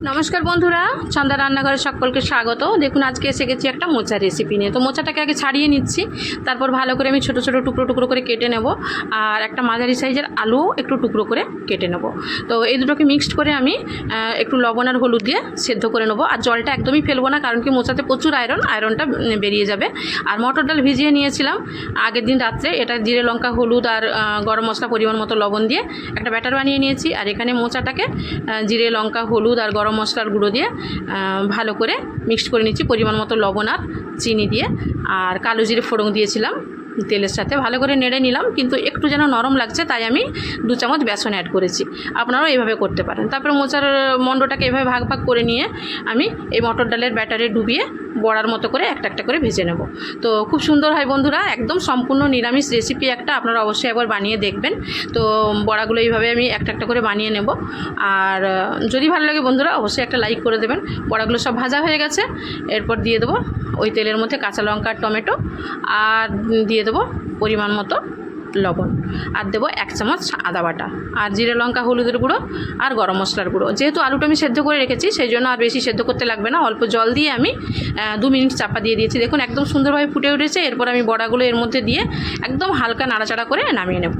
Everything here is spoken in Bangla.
নমস্কার বন্ধুরা, ছন্দা রান্নাঘরে সকলকে স্বাগত। দেখুন আজকে এসে গেছি একটা মোচার রেসিপি নিয়ে। তো মোচাটাকে আগে ছাড়িয়ে নিচ্ছি, তারপর ভালো করে আমি ছোটো ছোটো টুকরো টুকরো করে কেটে নেব। আর একটা মাঝারি সাইজের আলু একটু টুকরো করে কেটে নেব। তো এই দুটোকে মিক্সড করে আমি একটু লবণ আর হলুদ দিয়ে সেদ্ধ করে নেব। আর জলটা একদমই ফেলবো না, কারণ কি মোচাতে প্রচুর আয়রনটা বেরিয়ে যাবে। আর মটর ডাল ভিজিয়ে নিয়েছিলাম আগের দিন রাত্রে, এটা জিরে লঙ্কা হলুদ আর গরম মশলা পরিমাণ মতো লবণ দিয়ে একটা ব্যাটার বানিয়ে নিয়েছি। আর এখানে মোচাটাকে জিরে লঙ্কা হলুদ আর গরম মশলার গুঁড়ো দিয়ে ভালো করে মিক্সড করে নিচ্ছি, পরিমাণ মতো লবণ আর চিনি দিয়ে। আর কালো জিরে ফোড়ন দিয়েছিলাম তেলের সাথে, ভালো করে নেড়ে নিলাম। কিন্তু একটু যেন নরম লাগছে, তাই আমি 2 চামচ বেসন অ্যাড করেছি। আপনারাও এইভাবে করতে পারেন। তারপরে মোচার মণ্ডটাকে এভাবে ভাগ ভাগ করে নিয়ে আমি এই মটর ডালের ব্যাটারে ডুবিয়ে বড়ার মতো করে একটা একটা করে ভেজে নেব। তো খুব সুন্দর হয় বন্ধুরা, একদম সম্পূর্ণ নিরামিষ রেসিপি একটা, আপনারা অবশ্যই একবার বানিয়ে দেখবেন। তো বড়াগুলো এইভাবে আমি একটা একটা করে বানিয়ে নেব। আর যদি ভালো লাগে বন্ধুরা অবশ্যই একটা লাইক করে দেবেন। বড়াগুলো সব ভাজা হয়ে গেছে, এরপর দিয়ে দেবো ওই তেলের মধ্যে কাঁচা লঙ্কা আর টমেটো, আর দিয়ে দেবো পরিমাণ মতো লবণ, আর দেবো 1 চামচ আদা বাটা, আর জিরে লঙ্কা হলুদের গুঁড়ো আর গরম মশলার গুঁড়ো। যেহেতু আলুটা আমি সেদ্ধ করে রেখেছি, সেই জন্য আর বেশি সেদ্ধ করতে লাগবে না। অল্প জল দিয়ে আমি 2 মিনিট চাপা দিয়ে দিয়েছি। দেখুন একদম সুন্দরভাবে ফুটে উঠেছে। এরপর আমি বড়াগুলো এর মধ্যে দিয়ে একদম হালকা নাড়াচাড়া করে নামিয়ে নেব।